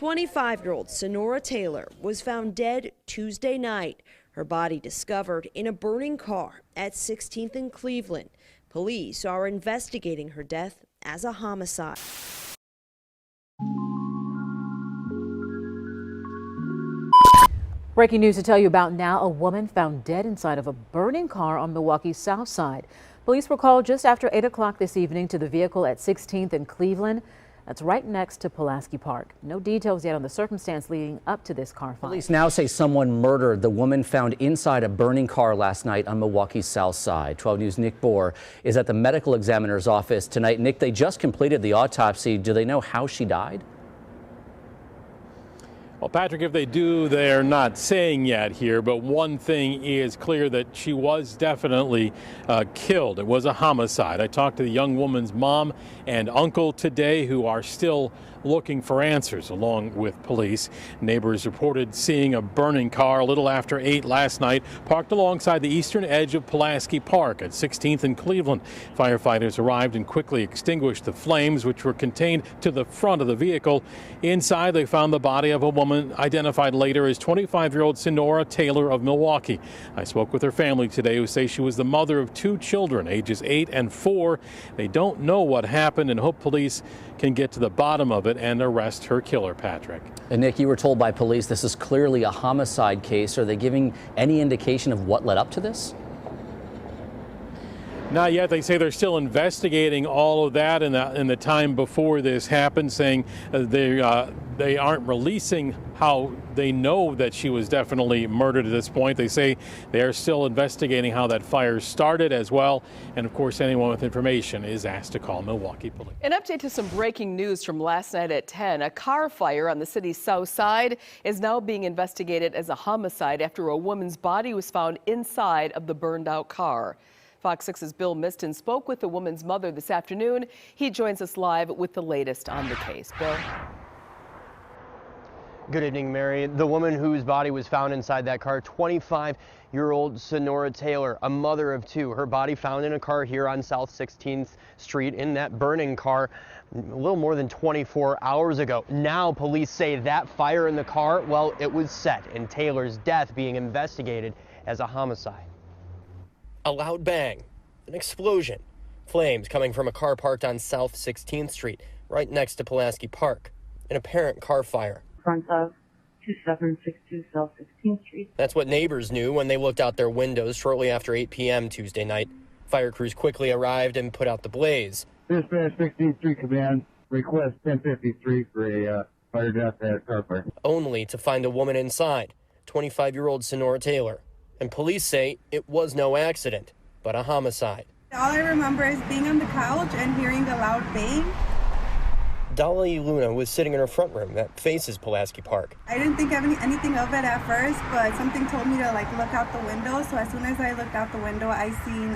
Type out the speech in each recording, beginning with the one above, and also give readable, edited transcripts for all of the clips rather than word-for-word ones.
25-year-old Senora Taylor was found dead Tuesday night. Her body discovered in a burning car at 16th and Cleveland. Police are investigating her death as a homicide. Breaking news to tell you about now. A woman found dead inside of a burning car on Milwaukee's South Side. Police were called just after 8 o'clock this evening to the vehicle at 16th and Cleveland. That's right next to Pulaski Park. No details yet on the circumstance leading up to this car fire. Police now say someone murdered the woman found inside a burning car last night on Milwaukee's South Side. 12 News' Nick Bohr is at the medical examiner's office tonight. Nick, they just completed the autopsy. Do they know how she died? Well, Patrick, if they do, they're not saying yet here, but one thing is clear, that she was definitely killed. It was a homicide. I talked to the young woman's mom and uncle today, who are still looking for answers along with police. Neighbors reported seeing a burning car a little after 8 last night, parked alongside the eastern edge of Pulaski Park at 16th and Cleveland. Firefighters arrived and quickly extinguished the flames, which were contained to the front of the vehicle. Inside, they found the body of a woman identified later as 25-year-old Senora Taylor of Milwaukee. I spoke with her family today, who say she was the mother of 2 children, ages 8 and 4. They don't know what happened and hope police can get to the bottom of it and arrest her killer, Patrick. And Nick, you were told by police this is clearly a homicide case. Are they giving any indication of what led up to this? Not yet. They say they're still investigating all of that in the time before this happened, saying they aren't releasing how they know that she was definitely murdered at this point. They say they are still investigating how that fire started as well. And of course, anyone with information is asked to call Milwaukee Police. An update to some breaking news from last night at 10. A car fire on the city's south side is now being investigated as a homicide after a woman's body was found inside of the burned out car. Fox 6's Bill Miston spoke with the woman's mother this afternoon. He joins us live with the latest on the case. Bill? Good evening, Mary. The woman whose body was found inside that car, 25-year-old Senora Taylor, a mother of 2. Her body found in a car here on South 16th Street in that burning car a little more than 24 hours ago. Now police say that fire in the car, well, it was set, and Taylor's death being investigated as a homicide. A loud bang, an explosion, flames coming from a car parked on South 16th Street, right next to Pulaski Park. An apparent car fire. Front of 2762 South 16th Street. That's what neighbors knew when they looked out their windows shortly after 8 p.m. Tuesday night. Fire crews quickly arrived and put out the blaze. Dispatch 16th Street Command, request 1053 for a fire death at a car fire. Only to find a woman inside, 25-year-old Senora Taylor. And police say it was no accident, but a homicide. All I remember is being on the couch and hearing a loud bang. Dolly Luna was sitting in her front room that faces Pulaski Park. I didn't think anything of it at first, but something told me to look out the window. So as soon as I looked out the window, I seen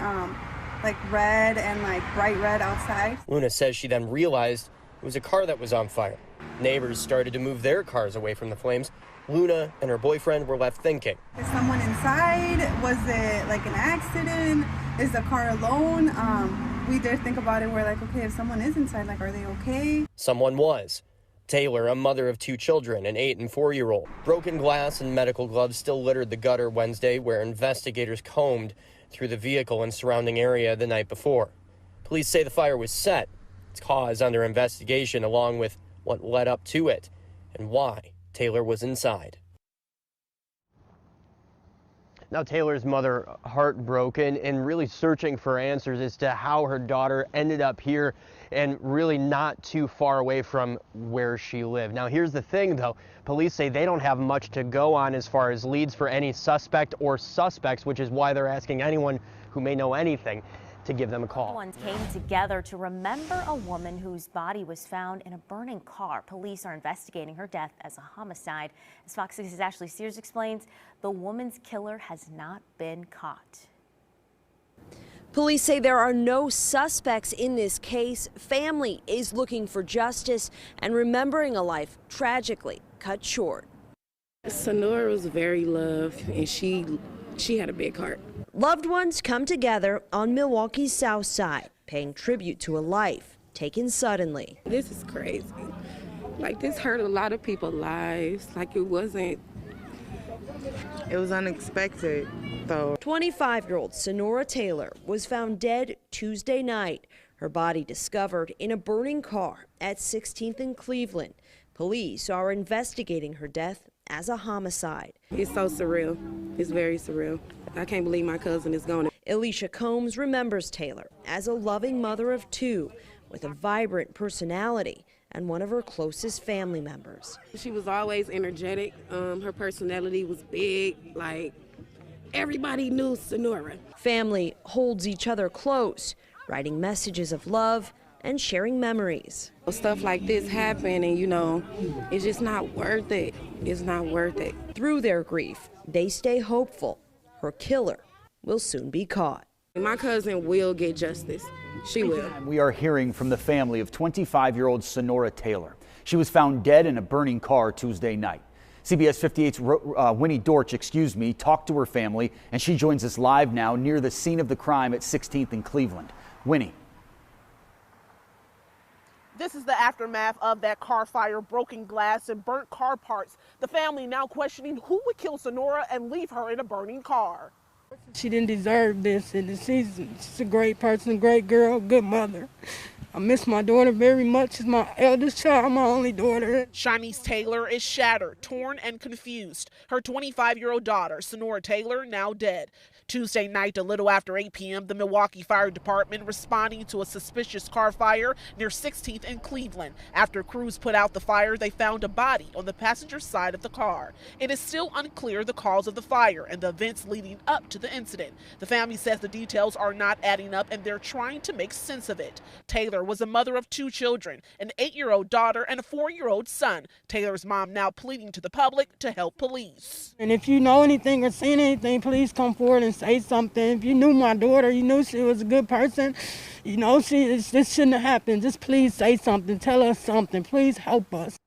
red and bright red outside. Luna says she then realized it was a car that was on fire. Neighbors started to move their cars away from the flames. Luna and her boyfriend were left thinking. Is someone inside? Was it an accident? Is the car alone? We did think about it. We're like, okay, if someone is inside, are they okay? Someone was. Taylor, a mother of 2 children, an 8- and 4-year-old. Broken glass and medical gloves still littered the gutter Wednesday, where investigators combed through the vehicle and surrounding area the night before. Police say the fire was set. Its cause under investigation, along with what led up to it and why Taylor was inside. Now Taylor's mother, heartbroken and really searching for answers as to how her daughter ended up here and really not too far away from where she lived. Now here's the thing though, police say they don't have much to go on as far as leads for any suspect or suspects, which is why they're asking anyone who may know anything to give them a call. Ones came together to remember a woman whose body was found in a burning car. Police are investigating her death as a homicide. As Fox 6's Ashley Sears explains, the woman's killer has not been caught. Police say there are no suspects in this case. Family is looking for justice and remembering a life tragically cut short. Senora was very loved, and she had a big heart. Loved ones come together on Milwaukee's South Side, paying tribute to a life taken suddenly. This is crazy. Like, this hurt a lot of people's lives. Like, it was unexpected, though. 25-year-old Senora Taylor was found dead Tuesday night. Her body discovered in a burning car at 16th and Cleveland. Police are investigating her death as a homicide. It's so surreal. It's very surreal. I can't believe my cousin is gone. Alicia Combs remembers Taylor as a loving mother of two with a vibrant personality and one of her closest family members. She was always energetic. Her personality was big. Like, everybody knew Senora. Family holds each other close, writing messages of love and sharing memories. Stuff like this happened, and it's just not worth it. It's not worth it. Through their grief, they stay hopeful her killer will soon be caught. My cousin will get justice. She will. We are hearing from the family of 25-year-old Senora Taylor. She was found dead in a burning car Tuesday night. CBS 58's Winnie Dortch, talked to her family, and she joins us live now near the scene of the crime at 16th and Cleveland. Winnie. This is the aftermath of that car fire, broken glass and burnt car parts. The family now questioning who would kill Senora and leave her in a burning car. She didn't deserve this in the season. She's a great person, great girl, good mother. I miss my daughter very much. She's my eldest child, my only daughter. Shanice Taylor is shattered, torn, and confused. Her 25-year-old daughter, Senora Taylor, now dead. Tuesday night, a little after 8 p.m., the Milwaukee Fire Department responding to a suspicious car fire near 16th and Cleveland. After crews put out the fire, they found a body on the passenger side of the car. It is still unclear the cause of the fire and the events leading up to the incident. The family says the details are not adding up and they're trying to make sense of it. Taylor was a mother of 2 children, an 8-year-old daughter and a 4-year-old son. Taylor's mom now pleading to the public to help police. And if you know anything or seen anything, please come forward and say something. If you knew my daughter, you knew she was a good person, this shouldn't have happened. Just please say something. Tell us something. Please help us.